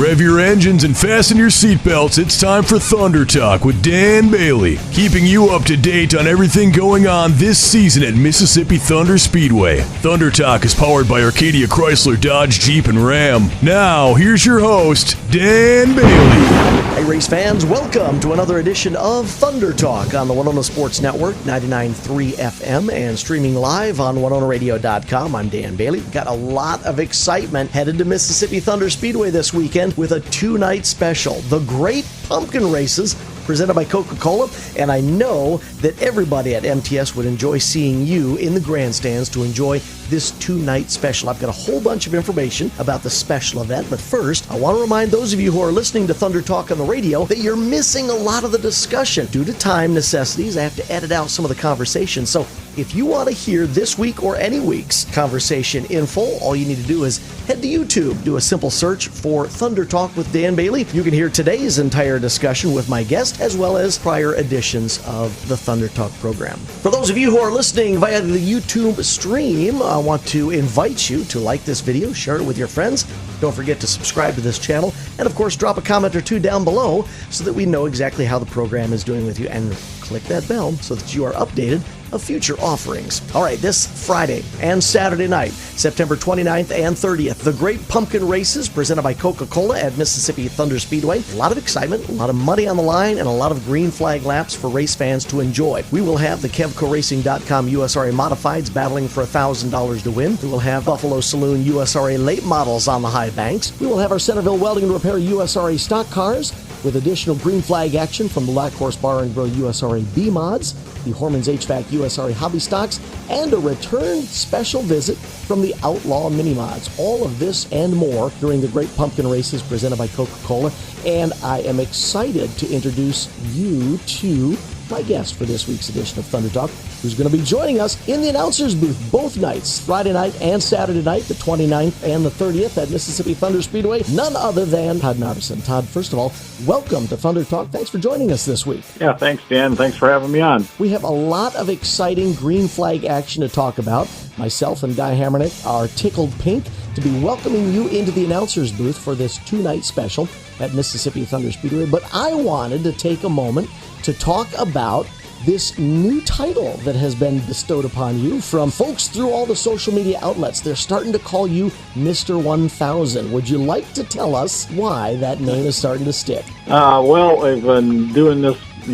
Rev your engines and fasten your seatbelts. It's time for Thunder Talk with Dan Bailey, keeping you up to date on everything going on this season at Mississippi Thunder Speedway. Thunder Talk is powered by Arcadia Chrysler, Dodge, Jeep, and Ram. Now, here's your host, Dan Bailey. Hey, race fans, welcome to another edition of Thunder Talk on the WINONA Sports Network, 99.3 FM, and streaming live on WINONARadio.com. I'm Dan Bailey. We've got a lot of excitement headed to Mississippi Thunder Speedway this weekend with a two-night special. The Great Pumpkin Races, presented by Coca-Cola, and I know that everybody at MTS would enjoy seeing you in the grandstands to enjoy this two-night special. I've got a whole bunch of information about the special event, but first, I want to remind those of you who are listening to Thunder Talk on the radio that you're missing a lot of the discussion. Due to time necessities, I have to edit out some of the conversation, so if you want to hear this week or any week's conversation in full, all you need to do is head to YouTube, do a simple search for Thunder Talk with Dan Bailey. You can hear today's entire discussion with my guest, as well as prior editions of the Thunder Talk program. For those of you who are listening via the YouTube stream, I want to invite you to like this video, share it with your friends. Don't forget to subscribe to this channel, and of course drop a comment or two down below so that we know exactly how the program is doing with you, and click that bell so that you are updated of future offerings. All right, this Friday and Saturday night, September 29th and 30th, the Great Pumpkin Races presented by Coca-Cola at Mississippi Thunder Speedway. A lot of excitement, a lot of money on the line, and a lot of green flag laps for race fans to enjoy. We will have the KevcoRacing.com USRA Modifieds battling for $1,000 to win. We will have Buffalo Saloon USRA late models on the high banks. We will have our Centerville Welding and Repair USRA stock cars with additional green flag action from the Black Horse Bar and Grill USRA B mods, the Horman's HVAC USRA hobby stocks, and a return special visit from the Outlaw Mini Mods. All of this and more during the Great Pumpkin Races presented by Coca-Cola. And I am excited to introduce you to my guest for this week's edition of Thunder Talk, who's going to be joining us in the announcer's booth both nights, Friday night and Saturday night, the 29th and the 30th at Mississippi Thunder Speedway, none other than Todd Narveson. Todd, first of all, welcome to Thunder Talk. Thanks for joining us this week. Yeah, thanks, Dan. Thanks for having me on. We have a lot of exciting green flag action to talk about. Myself and Guy Hammernick are tickled pink to be welcoming you into the announcer's booth for this two-night special at Mississippi Thunder Speedway. But I wanted to take a moment to talk about this new title that has been bestowed upon you from folks through all the social media outlets. They're starting to call you Mr. 1000. Would you like to tell us why that name is starting to stick? Well, I've been doing this, this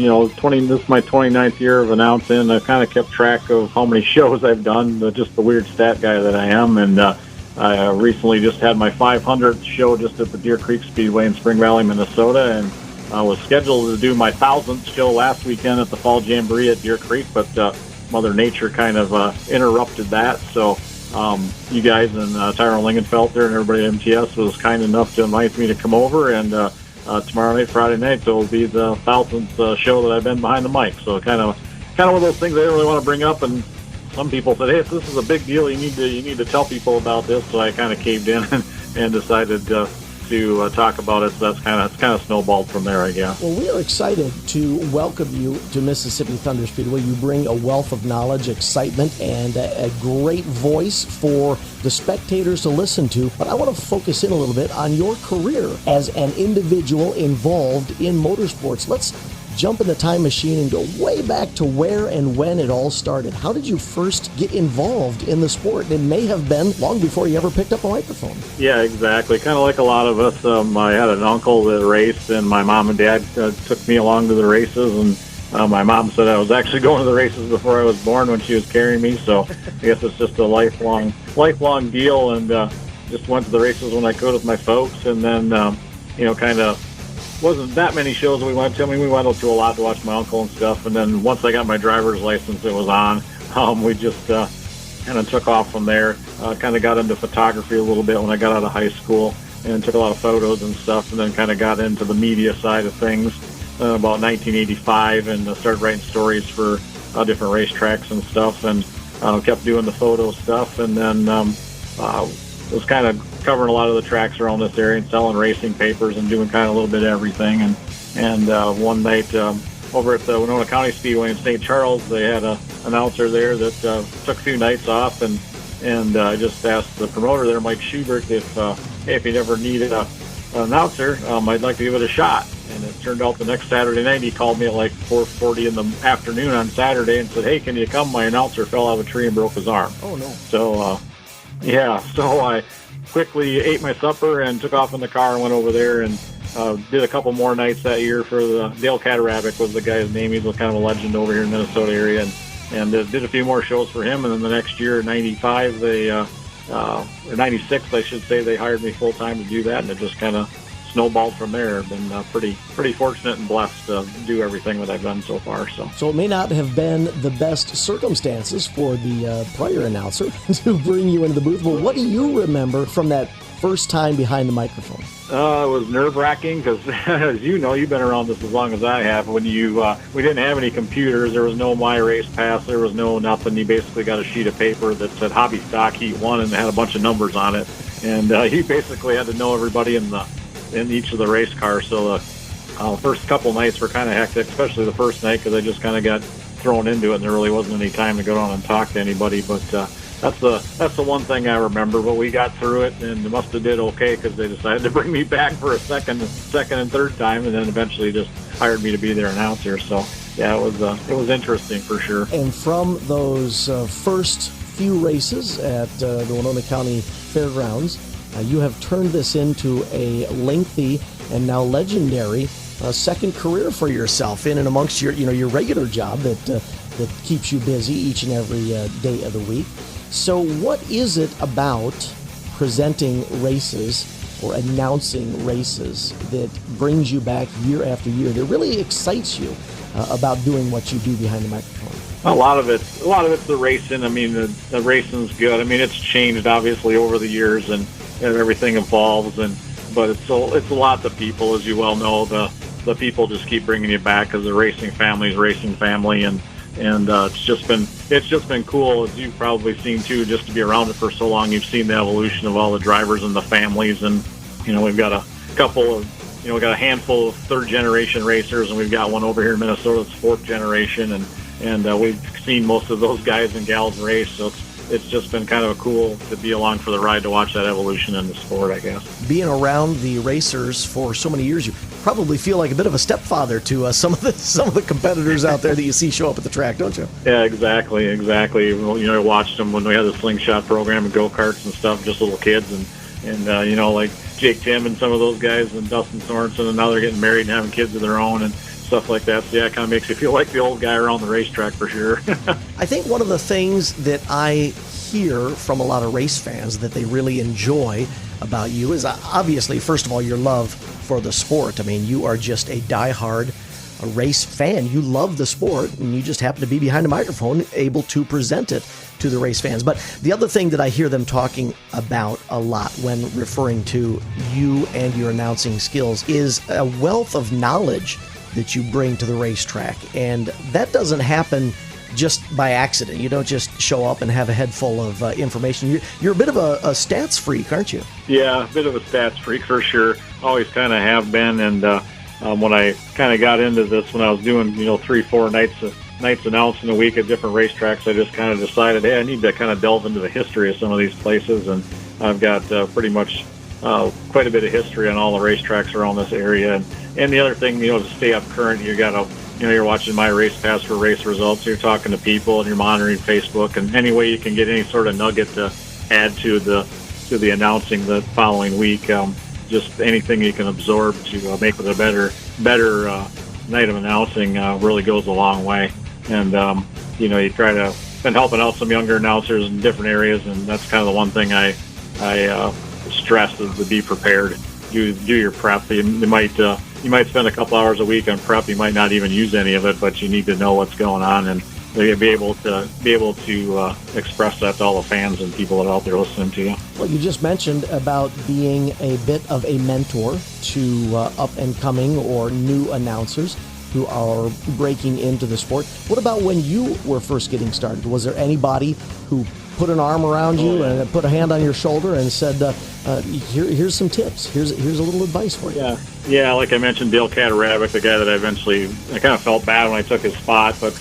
is my 29th year of announcing. I've kind of kept track of how many shows I've done, just the weird stat guy that I am. And I recently just had my 500th show just at the Deer Creek Speedway in Spring Valley, Minnesota, and I was scheduled to do my 1000th show last weekend at the Fall Jamboree at Deer Creek, but Mother Nature kind of interrupted that. So you guys and Tyrone Lingenfelter and everybody at MTS was kind enough to invite me to come over, and tomorrow night, Friday night, so it'll be the 1000th show that I've been behind the mic. So kind of one of those things I didn't really want to bring up, and some people said, hey, if this is a big deal, you need to tell people about this. So I kind of caved in and decided to talk about it. So it's kind of snowballed from there, I guess. Well, we are excited to welcome you to Mississippi Thunder Speedway. You bring a wealth of knowledge, excitement, and a great voice for the spectators to listen to. But I want to focus in a little bit on your career as an individual involved in motorsports. Let's jump in the time machine and go way back to where and when it all started. How did you first get involved in the sport? It may have been long before you ever picked up a microphone. Yeah, exactly. Kind of like a lot of us. I had an uncle that raced, and my mom and dad took me along to the races, and my mom said I was actually going to the races before I was born when she was carrying me, so I guess it's just a lifelong deal, and just went to the races when I could with my folks, and then, kind of wasn't that many shows that we went to. I mean, we went to a lot to watch my uncle and stuff, and then once I got my driver's license, it was on. We just kind of took off from there. Kind of got into photography a little bit when I got out of high school, and took a lot of photos and stuff, and then kind of got into the media side of things about 1985, and started writing stories for different racetracks and stuff, and kept doing the photo stuff, and then was kind of covering a lot of the tracks around this area and selling racing papers and doing kind of a little bit of everything. And one night over at the Winona County Speedway in St. Charles, they had an announcer there that took a few nights off, and I just asked the promoter there, Mike Schubert, if you ever needed a announcer, I'd like to give it a shot. And it turned out the next Saturday night, he called me at like 4:40 in the afternoon on Saturday and said, "Hey, can you come? My announcer fell out of a tree and broke his arm." Oh, no. So, so I quickly ate my supper and took off in the car and went over there and did a couple more nights that year for Dale Catarabic was the guy's name. He's kind of a legend over here in the Minnesota area. And did a few more shows for him. And then the next year, 95, or 96, I should say, they hired me full-time to do that. And it just kind of snowballed from there. I've been pretty fortunate and blessed to do everything that I've done so far. So it may not have been the best circumstances for the prior announcer to bring you into the booth, but what do you remember from that first time behind the microphone? It was nerve-wracking because, as you know, you've been around this as long as I have. When we didn't have any computers, there was no My Race Pass, there was no nothing. You basically got a sheet of paper that said Hobby Stock Heat 1 and had a bunch of numbers on it. And you basically had to know everybody in each of the race cars. So the first couple nights were kind of hectic, especially the first night because I just kind of got thrown into it and there really wasn't any time to go down and talk to anybody. But that's the one thing I remember. But we got through it and they must have did okay because they decided to bring me back for a second and third time, and then eventually just hired me to be their announcer. So yeah, it was interesting for sure. And from those first few races at the Winona County Fairgrounds, you have turned this into a lengthy and now legendary second career for yourself in and amongst your regular job that keeps you busy each and every day of the week. So what is it about presenting races or announcing races that brings you back year after year, that really excites you about doing what you do behind the microphone? A lot of it's the racing. I mean, the racing's good. I mean, it's changed obviously over the years and everything evolves, but it's a lot of people, as you well know. The people just keep bringing you back because the racing family is racing family, and it's just been cool, as you've probably seen too, just to be around it for so long. You've seen the evolution of all the drivers and the families, and we've got we got a handful of third generation racers, and we've got one over here in Minnesota that's fourth generation, and we've seen most of those guys and gals race. So it's just been kind of cool to be along for the ride, to watch that evolution in the sport, I guess. Being around the racers for so many years, you probably feel like a bit of a stepfather to some of the competitors out there that you see show up at the track, don't you? Yeah, exactly. Well, I watched them when we had the slingshot program and go-karts and stuff, just little kids, and like Jake Tim and some of those guys, and Dustin Sorensen, and now they're getting married and having kids of their own and stuff like that. So yeah, it kind of makes you feel like the old guy around the racetrack for sure. I think one of the things that I hear from a lot of race fans that they really enjoy about you is obviously, first of all, your love for the sport. I mean, you are just a diehard race fan. You love the sport, and you just happen to be behind a microphone able to present it to the race fans. But the other thing that I hear them talking about a lot when referring to you and your announcing skills is a wealth of knowledge that you bring to the racetrack. And that doesn't happen just by accident. You don't just show up and have a head full of information. You're a bit of a stats freak, aren't you? Yeah, a bit of a stats freak for sure. Always kind of have been. And when I kind of got into this, when I was doing 3-4 nights announcing a week at different racetracks, I just kind of decided, hey, I need to kind of delve into the history of some of these places. And I've got pretty much quite a bit of history on all the racetracks around this area. And the other thing, to stay up current, you got to, you're watching My Race Pass for race results. You're talking to people and you're monitoring Facebook, and any way you can get any sort of nugget to add to the announcing the following week, just anything you can absorb to make it a better night of announcing really goes a long way. And you try to been helping out some younger announcers in different areas, and that's kind of the one thing I stress is to be prepared. Do your prep. You might spend a couple hours a week on prep. You might not even use any of it, but you need to know what's going on and be able to express that to all the fans and people that are out there listening to you. Well, you just mentioned about being a bit of a mentor to up and coming or new announcers who are breaking into the sport. What about when you were first getting started? Was there anybody who put an arm around you and put a hand on your shoulder and said, here's some tips, here's a little advice for you? Yeah, like I mentioned, Dale Catarabic, the guy that I kind of felt bad when I took his spot, but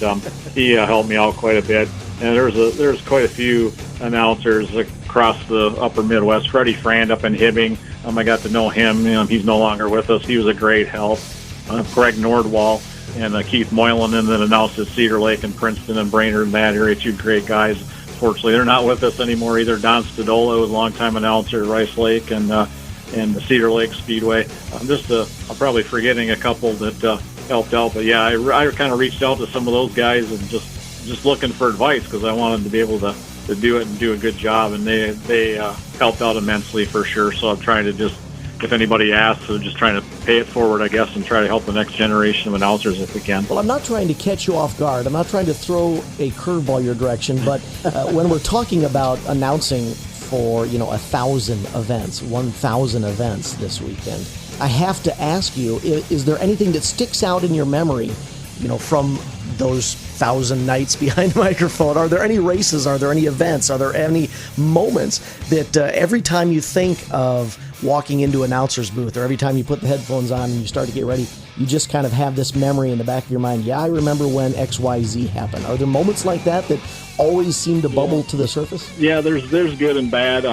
he helped me out quite a bit. And there's quite a few announcers across the upper Midwest. Freddie Frand up in Hibbing I got to know him. He's no longer with us. He was a great help. Greg Nordwall and Keith Moylan, and then announced at Cedar Lake and Princeton and Brainerd in that area. Two great guys. Fortunately, they're not with us anymore either. Don Stadola was a longtime announcer at Rice Lake and the Cedar Lake Speedway. I'm probably forgetting a couple that helped out, but yeah, I kind of reached out to some of those guys and just looking for advice because I wanted to be able to do it and do a good job, and they helped out immensely for sure. So I'm trying to just, if anybody asks, I'm just trying to pay it forward, I guess, and try to help the next generation of announcers if we can. Well, I'm not trying to catch you off guard. I'm not trying to throw a curveball your direction, but when we're talking about announcing for 1,000 events, 1,000 events this weekend, I have to ask you: is there anything that sticks out in your memory, from those 1,000 nights behind the microphone? Are there any races? Are there any events? Are there any moments that every time you think of walking into an announcer's booth, or every time you put the headphones on and you start to get ready, you just kind of have this memory in the back of your mind? Yeah, I remember when XYZ happened. Are there moments like that always seem to bubble to the surface? Yeah, there's good and bad.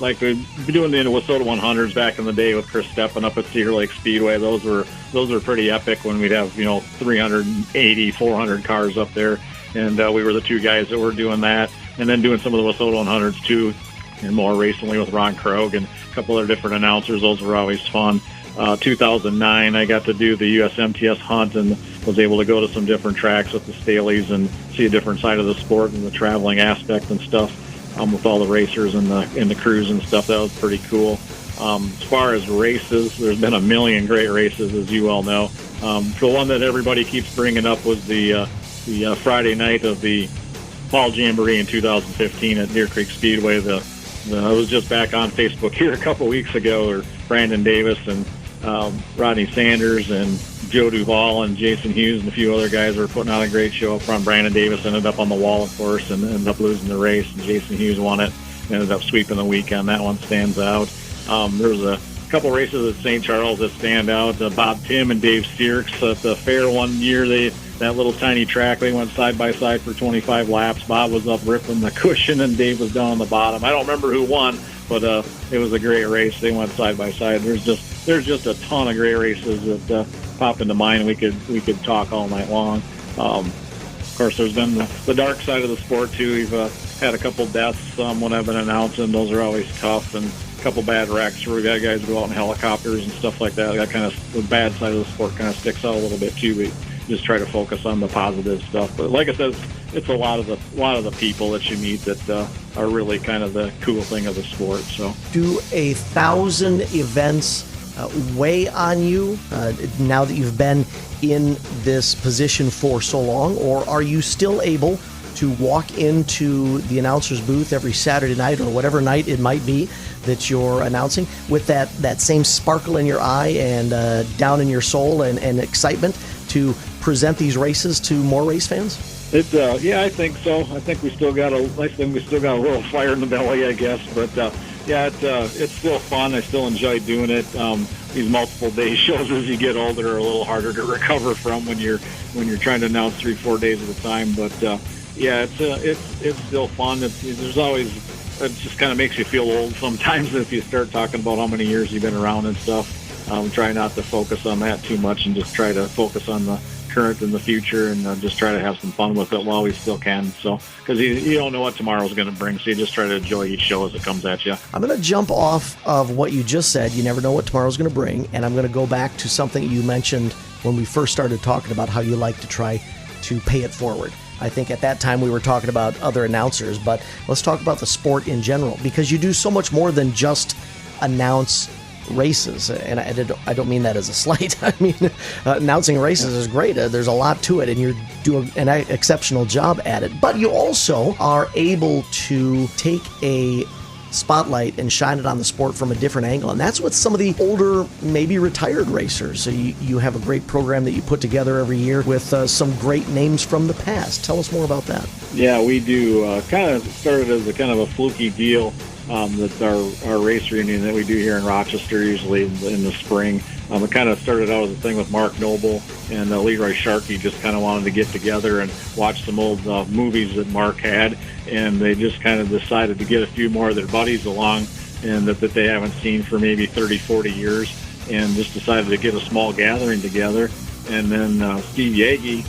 Like we've been doing the Wissota 100s back in the day with Chris Steppen up at Cedar Lake Speedway. Those were pretty epic when we'd have 380, 400 cars up there, and we were the two guys that were doing that, and then doing some of the Wissota 100s too, and more recently with Ron Krogh and a couple other different announcers. Those were always fun. 2009, I got to do the US MTS hunt and was able to go to some different tracks with the Staleys and see a different side of the sport and the traveling aspect and stuff. With all the racers and the crews and stuff. That was pretty cool. As far as races, there's been a million great races, as you all know. The one that everybody keeps bringing up was the Friday night of the Fall Jamboree in 2015 at Deer Creek Speedway. I was just back on Facebook here a couple weeks ago, or Brandon Davis and Rodney Sanders and Joe Duvall and Jason Hughes and a few other guys were putting on a great show up front. Brandon Davis ended up on the wall, of course, and ended up losing the race. And Jason Hughes won it, ended up sweeping the weekend. That one stands out. There was a couple races at St. Charles that stand out. Bob Tim and Dave Steerks at the fair one year, that little tiny track, they went side by side for 25 laps. Bob was up ripping the cushion and Dave was down on the bottom. I don't remember who won, but it was a great race. They went side by side. There's just a ton of great races that pop into mind. We could talk all night long. Of course, there's been the dark side of the sport too. We've had a couple deaths when I've been announcing. Those are always tough, and a couple bad wrecks where we've had guys go out in helicopters and stuff like that. That kind of, the bad side of the sport kind of sticks out a little bit too. We just try to focus on the positive stuff. But like I said, it's a lot of the people that you meet that are really kind of the cool thing of the sport. So, do 1,000 events weigh on you now that you've been in this position for so long, or are you still able to walk into the announcer's booth every Saturday night or whatever night it might be that you're announcing with that same sparkle in your eye and down in your soul and excitement to present these races to more race fans? Yeah, I think so. I think we still got a little fire in the belly, I guess. But it's still fun. I still enjoy doing it. These multiple day shows as you get older are a little harder to recover from when you're trying to announce 3-4 days at a time. But it's still fun. There's always, it just kind of makes you feel old sometimes if you start talking about how many years you've been around and stuff. Try not to focus on that too much and just try to focus on the current and the future, and just try to have some fun with it while we still can. So, because you don't know what tomorrow's going to bring, so you just try to enjoy each show as it comes at you. I'm going to jump off of what you just said. You never know what tomorrow's going to bring, and I'm going to go back to something you mentioned when we first started talking about how you like to try to pay it forward. I think at that time we were talking about other announcers, but let's talk about the sport in general, because you do so much more than just announce races, and I don't mean that as a slight. I mean, announcing races is great. There's a lot to it, and you do an exceptional job at it. But you also are able to take a spotlight and shine it on the sport from a different angle, and that's what some of the older, maybe retired racers. So you have a great program that you put together every year with some great names from the past. Tell us more about that. Yeah, we do. Kind of started as a kind of a fluky deal. That's our race reunion that we do here in Rochester, usually in the spring. It kind of started out as a thing with Mark Noble and Leroy Sharkey. Just kind of wanted to get together and watch some old movies that Mark had, and they just kind of decided to get a few more of their buddies along and that they haven't seen for maybe 30, 40 years, and just decided to get a small gathering together. And then Steve Yagi,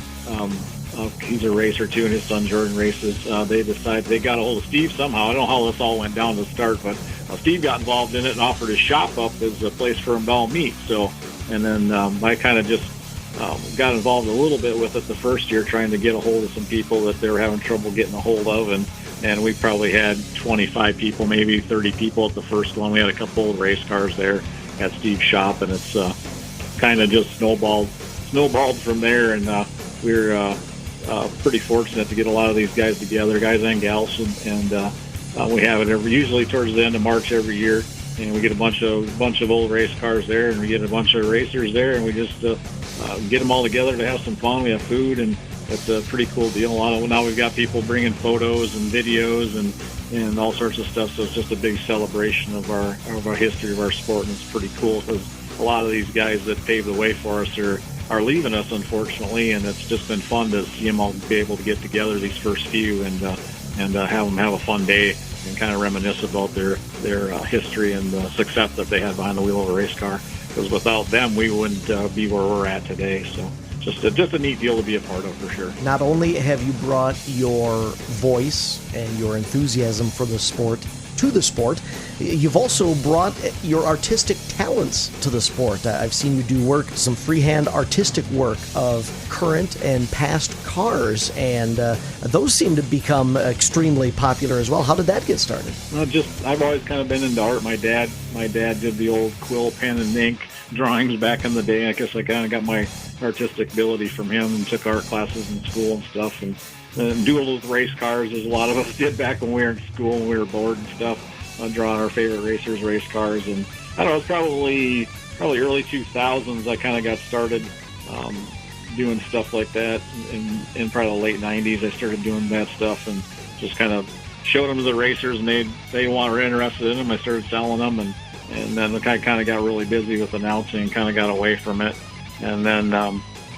he's a racer too, and his son Jordan races. They got a hold of Steve somehow. I don't know how this all went down to start, but Steve got involved in it and offered his shop up as a place for Bell meat. So, and then I kind of just got involved a little bit with it the first year, trying to get a hold of some people that they were having trouble getting a hold of, and we probably had 25 people, maybe 30 people at the first one. We had a couple of race cars there at Steve's shop, and it's kind of just snowballed from there, and we're pretty fortunate to get a lot of these guys together, guys and gals, and we have it usually towards the end of March every year, and we get a bunch of old race cars there, and we get a bunch of racers there, and we just get them all together to have some fun. We have food, and it's a pretty cool deal. Now we've got people bringing photos and videos and all sorts of stuff, so it's just a big celebration of our history of our sport, and it's pretty cool because a lot of these guys that paved the way for us are leaving us, unfortunately, and it's just been fun to see them all be able to get together, these first few, and have them have a fun day and kind of reminisce about their history and the success that they had behind the wheel of a race car. Because without them, we wouldn't be where we're at today. So just a neat deal to be a part of, for sure. Not only have you brought your voice and your enthusiasm for the sport to the sport, you've also brought your artistic talents to the sport. I've seen you do some freehand artistic work of current and past cars, and those seem to become extremely popular as well. How did that get started? Well, I've always kind of been into art. My dad did the old quill, pen, and ink drawings back in the day. I guess I kind of got my artistic ability from him, and took art classes in school and stuff, and duel with race cars, as a lot of us did back when we were in school and we were bored and stuff, drawing our favorite racers' race cars. And I don't know, it's probably early 2000s I kind of got started doing stuff like that. In probably the late 90s I started doing that stuff, and just kind of showed them to the racers, and they were interested in them. I started selling them, and then I kind of got really busy with announcing and kind of got away from it. And then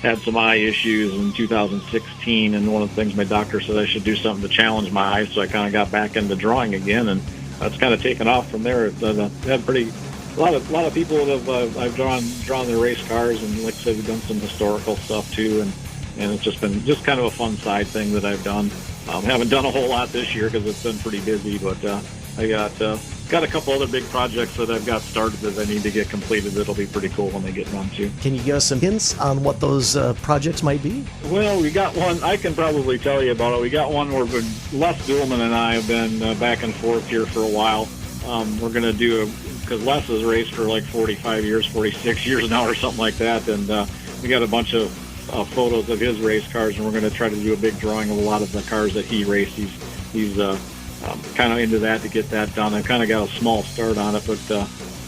had some eye issues in 2016, and one of the things my doctor said I should do something to challenge my eyes, so I kind of got back into drawing again, and it's kind of taken off from there. It's had a lot of people that I've drawn their race cars, and like I said, we've done some historical stuff too, and it's just been kind of a fun side thing that I've done. Haven't done a whole lot this year because it's been pretty busy, but I got a couple other big projects that I've got started that I need to get completed. That'll be pretty cool when they get done too. Can you give us some hints on what those projects might be? Well, we got one. I can probably tell you about it. We got one where Les Duhlman and I have been back and forth here for a while. We're going to do because Les has raced for like 45 years, 46 years now or something like that, and we got a bunch of photos of his race cars, and we're going to try to do a big drawing of a lot of the cars that he raced. He's kind of into that to get that done. I've kind of got a small start on it, but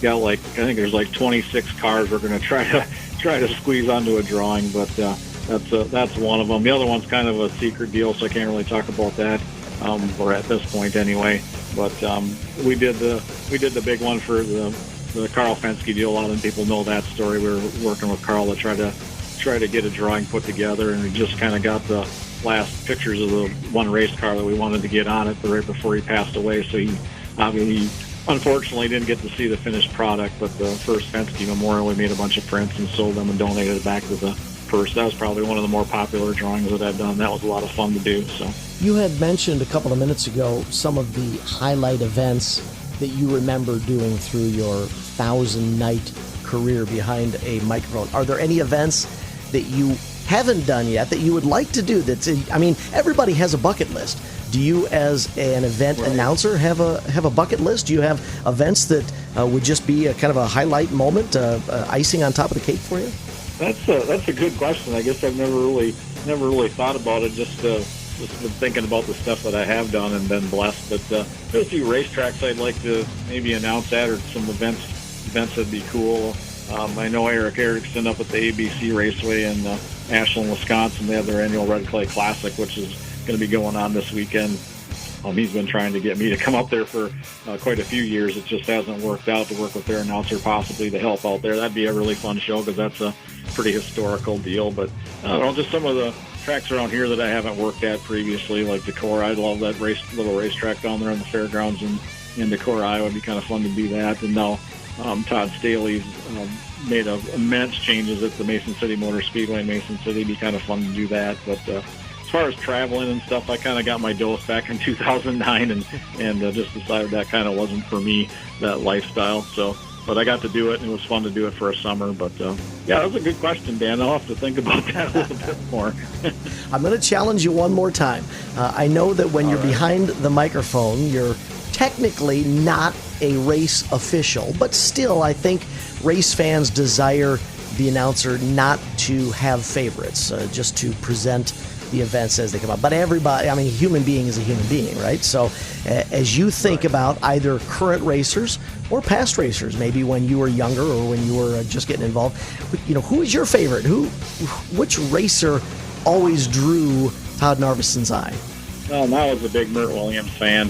got I think there's 26 cars we're going to try to squeeze onto a drawing, but that's one of them. The other one's kind of a secret deal, so I can't really talk about that, or at this point anyway. But we did the big one for the Carl Fenske deal. A lot of people know that story. We were working with Carl to try to get a drawing put together, and we just kind of got the last pictures of the one race car that we wanted to get on it right before he passed away. So he unfortunately didn't get to see the finished product, but the first Fenske Memorial, we made a bunch of prints and sold them and donated it back to the purse. That was probably one of the more popular drawings that I've done. That was a lot of fun to do. So you had mentioned a couple of minutes ago some of the highlight events that you remember doing through your 1,000-night career behind a microphone. Are there any events that you haven't done yet that you would like to do? Everybody has a bucket list. Do you, as an event announcer, have a bucket list? Do you have events that would just be a kind of a highlight moment, icing on top of the cake for you? That's a good question. I guess I've never really thought about it. Just been thinking about the stuff that I have done and been blessed. But there's a few racetracks I'd like to maybe announce at, or some events that'd be cool. I know Eric Erickson up at the ABC Raceway in Ashland, Wisconsin. They have their annual Red Clay Classic, which is going to be going on this weekend. He's been trying to get me to come up there for quite a few years. It just hasn't worked out to work with their announcer possibly to help out there. That'd be a really fun show because that's a pretty historical deal. But I don't know, just some of the tracks around here that I haven't worked at previously, like Decorah. I love that little racetrack down there on the fairgrounds in Decorah, Iowa. It'd be kind of fun to do that. And now Todd Staley's made immense changes at the Mason City Motor Speedway in Mason City. It'd be kind of fun to do that. But as far as traveling and stuff, I kind of got my dose back in 2009 and just decided that kind of wasn't for me, that lifestyle. But I got to do it, and it was fun to do it for a summer. But, that was a good question, Dan. I'll have to think about that a little bit more. I'm going to challenge you one more time. I know that when you're behind the microphone, you're technically not a race official, but still, I think race fans desire the announcer not to have favorites, just to present the events as they come up. But everybody, a human being is a human being, right? So as you think about either current racers or past racers, maybe when you were younger or when you were just getting involved, who is your favorite? Which racer always drew Todd Narveson's eye? I was a big Mert Williams fan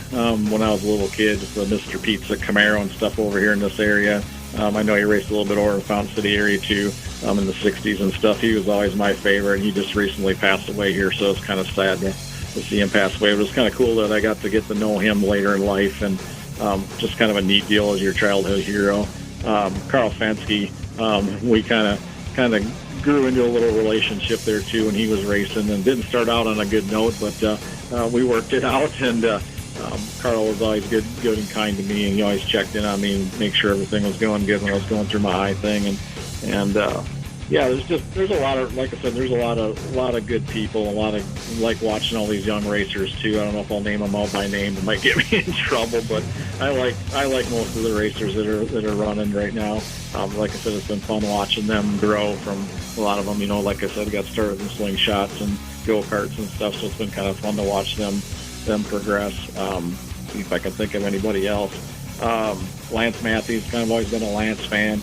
when I was a little kid, just the Mr. Pizza Camaro and stuff over here in this area. I know he raced a little bit over in the Fountain City area too, in the 60s and stuff. He was always my favorite, and he just recently passed away here, so it's kind of sad to see him pass away. But it's kind of cool that I got to get to know him later in life, and just kind of a neat deal as your childhood hero. Carl Fensky, we kind of grew into a little relationship there too when he was racing, and didn't start out on a good note, but we worked it out, and Carl was always good and kind to me, and he always checked in on me and make sure everything was going good when I was going through my eye thing, and there's a lot of, like I said, there's a lot of good people, like watching all these young racers too. I don't know if I'll name them all by name; it might get me in trouble, but I like most of the racers that are running right now. Like I said, it's been fun watching them grow from a lot of them. Like I said, got started in slingshots and go-karts and stuff, so it's been kind of fun to watch them progress. See if I can think of anybody else. Lance Matthews, kind of always been a Lance fan.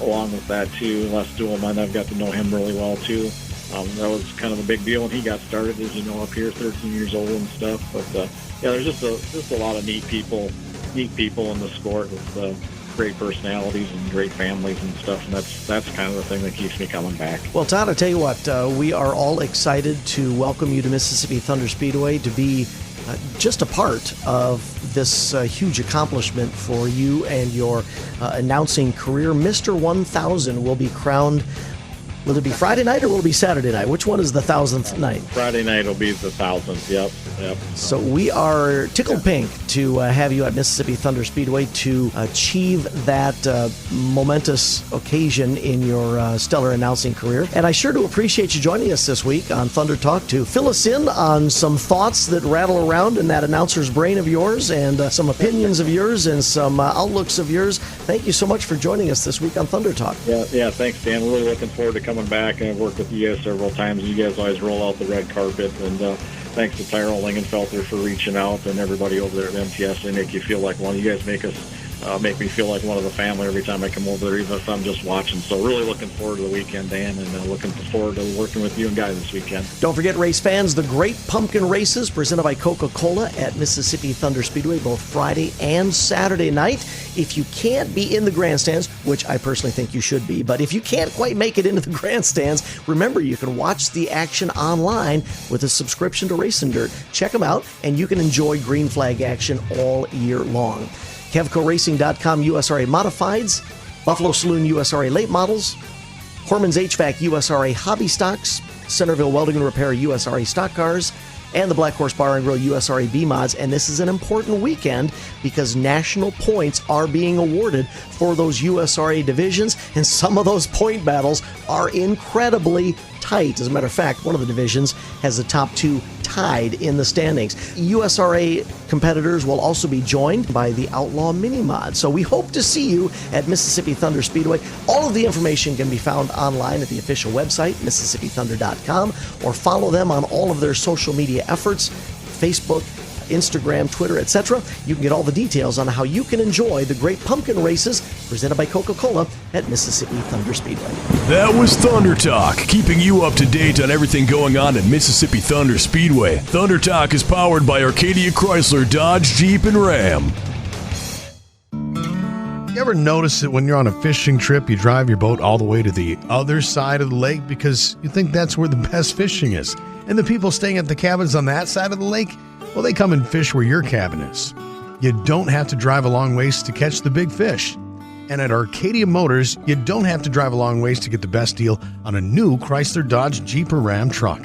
Along with that too, Les Duelman, I've got to know him really well too. That was kind of a big deal when he got started, as you know, up here, 13 years old and stuff. But there's just a lot of neat people in the sport with great personalities and great families and stuff, and that's kind of the thing that keeps me coming back. Well, Todd, I'll tell you what, we are all excited to welcome you to Mississippi Thunder Speedway, to be just a part of this huge accomplishment for you and your announcing career. Mr. 1000 will be crowned. Will it be Friday night or will it be Saturday night? Which one is the 1000th night? Friday night will be the 1000th, yep. So we are tickled pink to have you at Mississippi Thunder Speedway to achieve that momentous occasion in your stellar announcing career. And I sure do appreciate you joining us this week on Thunder Talk to fill us in on some thoughts that rattle around in that announcer's brain of yours, and some opinions of yours, and some outlooks of yours. Thank you so much for joining us this week on Thunder Talk. Yeah, thanks, Dan. We're really looking forward to coming back, and I've worked with you guys several times. You guys always roll out the red carpet, and thanks to Tyrell Lingenfelter for reaching out, and everybody over there at MTS. They make you feel like one. You guys make me feel like one of the family every time I come over there, even if I'm just watching. So really looking forward to the weekend, Dan, and looking forward to working with you and Guy this weekend. Don't forget, race fans, the Great Pumpkin Races presented by Coca-Cola at Mississippi Thunder Speedway both Friday and Saturday night. If you can't be in the grandstands, which I personally think you should be, but if you can't quite make it into the grandstands, remember you can watch the action online with a subscription to Racing Dirt. Check them out, and you can enjoy green flag action all year long. KevcoRacing.com USRA Modifieds, Buffalo Saloon USRA Late Models, Horman's HVAC USRA Hobby Stocks, Centerville Welding and Repair USRA Stock Cars, and the Black Horse Bar and Grill USRA B-Mods. And this is an important weekend because national points are being awarded for those USRA divisions, and some of those point battles are incredibly tight. As a matter of fact, one of the divisions has the top two tied in the standings. USRA competitors will also be joined by the Outlaw Mini Mod. So we hope to see you at Mississippi Thunder Speedway. All of the information can be found online at the official website, MississippiThunder.com, or follow them on all of their social media efforts, Facebook, Instagram, Twitter, etc. You can get all the details on how you can enjoy the Great Pumpkin Races presented by Coca-Cola at Mississippi Thunder Speedway. That was Thunder Talk, keeping you up to date on everything going on at Mississippi Thunder Speedway. Thunder Talk is powered by Arcadia Chrysler, Dodge, Jeep, and Ram. You ever notice that when you're on a fishing trip, you drive your boat all the way to the other side of the lake because you think that's where the best fishing is? And the people staying at the cabins on that side of the lake, well, they come and fish where your cabin is. you don't have to drive a long ways to catch the big fish. And at Arcadia Motors, you don't have to drive a long ways to get the best deal on a new Chrysler, Dodge, Jeep, or Ram truck.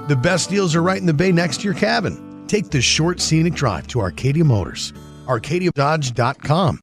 The best deals are right in the bay next to your cabin. Take the short, scenic drive to Arcadia Motors. ArcadiaDodge.com.